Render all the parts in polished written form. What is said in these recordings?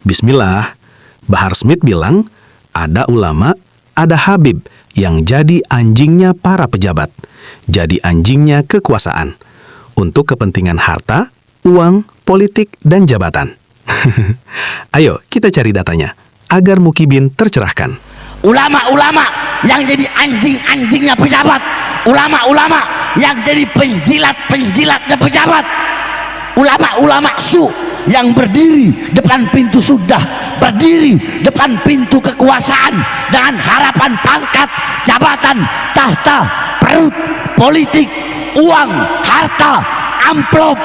Bismillah, Bahar Smith bilang, ada ulama, ada Habib yang jadi anjingnya para pejabat, jadi anjingnya kekuasaan, untuk kepentingan harta, uang, politik, dan jabatan. Ayo, kita cari datanya, agar Mukibin tercerahkan. Ulama-ulama yang jadi anjing-anjingnya pejabat, ulama-ulama yang jadi penjilat-penjilatnya pejabat, ulama-ulama su yang berdiri depan pintu sudah, berdiri depan pintu kekuasaan dengan harapan pangkat, jabatan, tahta, perut, politik, uang, harta, amplop.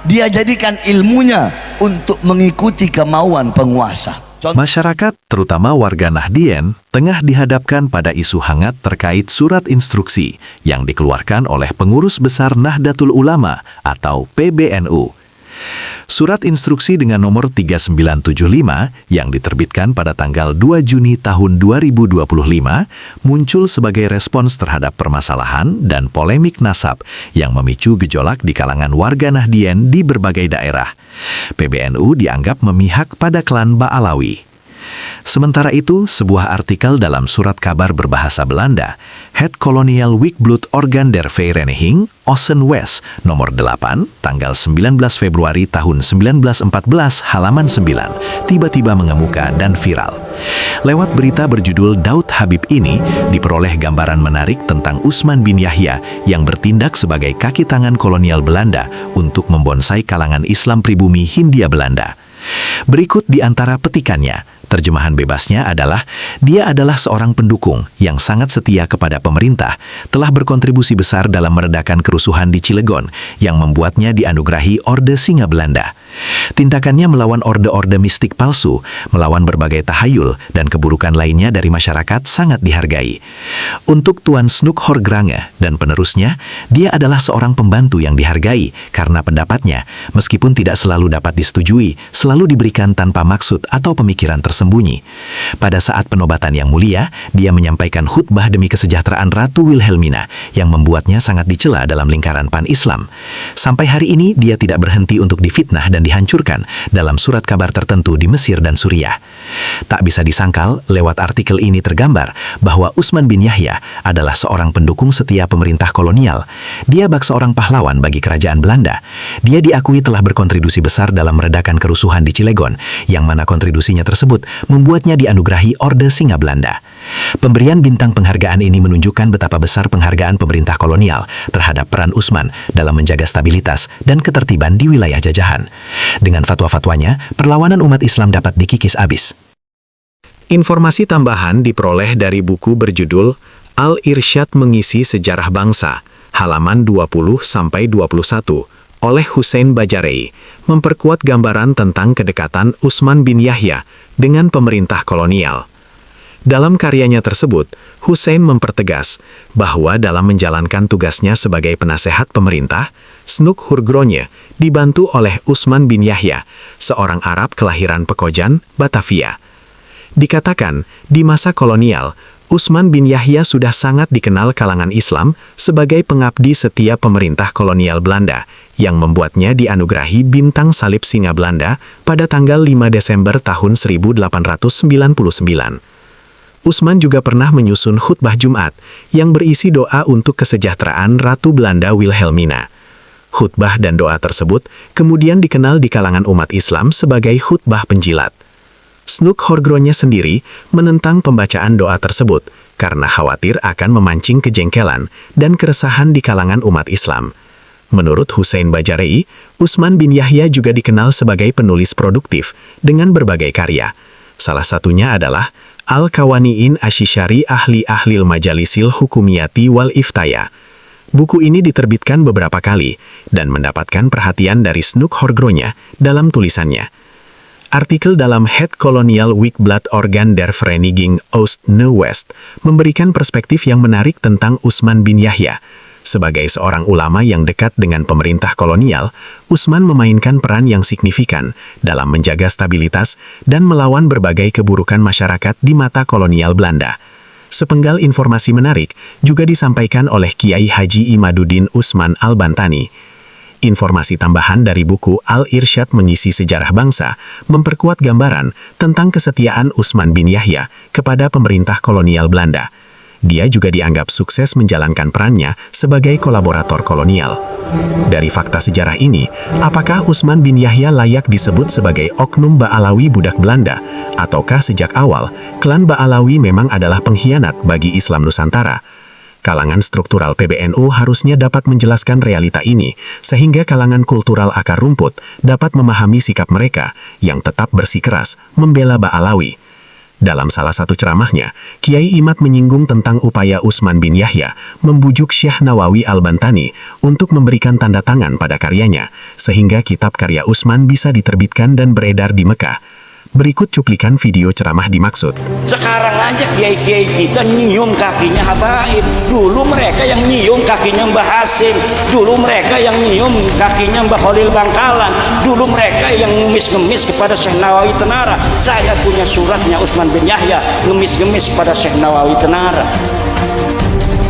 Dia jadikan ilmunya untuk mengikuti kemauan penguasa. Masyarakat, terutama warga Nahdien, tengah dihadapkan pada isu hangat terkait surat instruksi yang dikeluarkan oleh Pengurus Besar Nahdlatul Ulama atau PBNU. Surat instruksi dengan nomor 3975 yang diterbitkan pada tanggal 2 Juni tahun 2025 muncul sebagai respons terhadap permasalahan dan polemik nasab yang memicu gejolak di kalangan warga Nahdien di berbagai daerah. PBNU dianggap memihak pada klan Ba'alawi. Sementara itu, sebuah artikel dalam surat kabar berbahasa Belanda, Het Kolonial Weekblad Organ der Vereniging, Ossen West, nomor 8, tanggal 19 Februari tahun 1914, halaman 9, tiba-tiba mengemuka dan viral. Lewat berita berjudul Daud Habib ini, diperoleh gambaran menarik tentang Usman bin Yahya yang bertindak sebagai kaki tangan kolonial Belanda untuk membonsai kalangan Islam pribumi Hindia Belanda. Berikut di antara petikannya. Terjemahan bebasnya adalah, dia adalah seorang pendukung yang sangat setia kepada pemerintah, telah berkontribusi besar dalam meredakan kerusuhan di Cilegon yang membuatnya dianugerahi Orde Singa Belanda. Tindakannya melawan orde-orde mistik palsu, melawan berbagai tahayul dan keburukan lainnya dari masyarakat sangat dihargai. Untuk Tuan Snoek Horgrange dan penerusnya, dia adalah seorang pembantu yang dihargai karena pendapatnya, meskipun tidak selalu dapat disetujui, selalu diberikan tanpa maksud atau pemikiran tersembunyi. Pada saat penobatan yang mulia, dia menyampaikan khutbah demi kesejahteraan Ratu Wilhelmina yang membuatnya sangat dicela dalam lingkaran pan-Islam. Sampai hari ini, dia tidak berhenti untuk difitnah dan dihancurkan dalam surat kabar tertentu di Mesir dan Suriah. Tak bisa disangkal, lewat artikel ini tergambar bahwa Usman bin Yahya adalah seorang pendukung setia pemerintah kolonial. Dia bak seorang pahlawan bagi kerajaan Belanda. Dia diakui telah berkontribusi besar dalam meredakan kerusuhan di Cilegon, yang mana kontribusinya tersebut membuatnya dianugerahi Orde Singa Belanda. Pemberian bintang penghargaan ini menunjukkan betapa besar penghargaan pemerintah kolonial terhadap peran Usman dalam menjaga stabilitas dan ketertiban di wilayah jajahan. Dengan fatwa-fatwanya, perlawanan umat Islam dapat dikikis habis. Informasi tambahan diperoleh dari buku berjudul Al-Irsyad Mengisi Sejarah Bangsa, halaman 20-21, oleh Hussein Bajarei, memperkuat gambaran tentang kedekatan Usman bin Yahya dengan pemerintah kolonial. Dalam karyanya tersebut, Hussein mempertegas bahwa dalam menjalankan tugasnya sebagai penasehat pemerintah, Snoek Horgrange dibantu oleh Usman bin Yahya, seorang Arab kelahiran Pekojan, Batavia. Dikatakan, di masa kolonial, Usman bin Yahya sudah sangat dikenal kalangan Islam sebagai pengabdi setia pemerintah kolonial Belanda, yang membuatnya dianugerahi Bintang Salib Singa Belanda pada tanggal 5 Desember tahun 1899. Usman juga pernah menyusun khutbah Jumat yang berisi doa untuk kesejahteraan Ratu Belanda Wilhelmina. Khutbah dan doa tersebut kemudian dikenal di kalangan umat Islam sebagai khutbah penjilat. Snoek Horgrange sendiri menentang pembacaan doa tersebut karena khawatir akan memancing kejengkelan dan keresahan di kalangan umat Islam. Menurut Hussein Bajarei, Usman bin Yahya juga dikenal sebagai penulis produktif dengan berbagai karya. Salah satunya adalah Al-Qawani'in Asyishari Ahli-Ahlil Majalisil Hukumiyati wal Iftaya. Buku ini diterbitkan beberapa kali dan mendapatkan perhatian dari Snoek Horgrange dalam tulisannya. Artikel dalam Het Kolonial Weekblad Organ der Vereniging Oost-West memberikan perspektif yang menarik tentang Usman bin Yahya. Sebagai seorang ulama yang dekat dengan pemerintah kolonial, Usman memainkan peran yang signifikan dalam menjaga stabilitas dan melawan berbagai keburukan masyarakat di mata kolonial Belanda. Sepenggal informasi menarik juga disampaikan oleh Kiai Haji Imaduddin Usman Al-Bantani. Informasi tambahan dari buku Al-Irsyad Mengisi Sejarah Bangsa memperkuat gambaran tentang kesetiaan Utsman bin Yahya kepada pemerintah kolonial Belanda. Dia juga dianggap sukses menjalankan perannya sebagai kolaborator kolonial. Dari fakta sejarah ini, apakah Utsman bin Yahya layak disebut sebagai oknum Ba'alawi budak Belanda? Ataukah sejak awal, klan Ba'alawi memang adalah pengkhianat bagi Islam Nusantara? Kalangan struktural PBNU harusnya dapat menjelaskan realita ini, sehingga kalangan kultural akar rumput dapat memahami sikap mereka yang tetap bersikeras membela Ba'alawi. Dalam salah satu ceramahnya, Kiai Imad menyinggung tentang upaya Utsman bin Yahya membujuk Syekh Nawawi Al-Bantani untuk memberikan tanda tangan pada karyanya, sehingga kitab karya Utsman bisa diterbitkan dan beredar di Mekah. Berikut cuplikan video ceramah dimaksud. Sekarang aja kiai-kiai kita nyium kakinya Habaib. Dulu mereka yang nyium kakinya Mbah Hasim. Dulu mereka yang nyium kakinya Mbah Khalil Bangkalan. Dulu mereka yang ngemis-ngemis kepada Syekh Nawawi Tenara. Saya punya suratnya Utsman bin Yahya ngemis-ngemis pada Syekh Nawawi Tenara.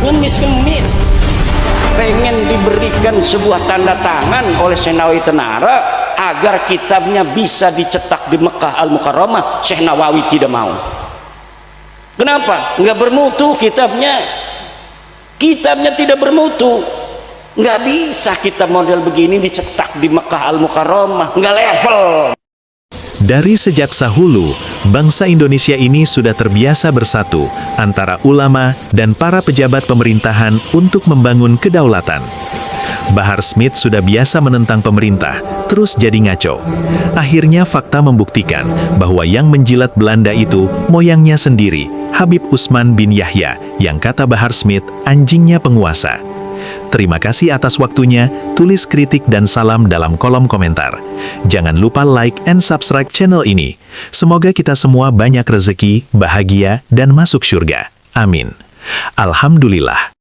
Ngemis-ngemis. Pengen diberikan sebuah tanda tangan oleh Syekh Nawawi Tenara agar kitabnya bisa dicetak di Mekah Al-Mukarramah. Syekh Nawawi tidak mau. Kenapa? Nggak bermutu kitabnya. Kitabnya tidak bermutu. Nggak bisa kitab model begini dicetak di Mekah Al-Mukarramah. Nggak level. Dari sejak dahulu, bangsa Indonesia ini sudah terbiasa bersatu antara ulama dan para pejabat pemerintahan untuk membangun kedaulatan. Bahar Smith sudah biasa menentang pemerintah, terus jadi ngaco. Akhirnya fakta membuktikan bahwa yang menjilat Belanda itu moyangnya sendiri, Habib Utsman bin Yahya, yang kata Bahar Smith, anjingnya penguasa. Terima kasih atas waktunya, tulis kritik dan salam dalam kolom komentar. Jangan lupa like and subscribe channel ini. Semoga kita semua banyak rezeki, bahagia, dan masuk surga. Amin. Alhamdulillah.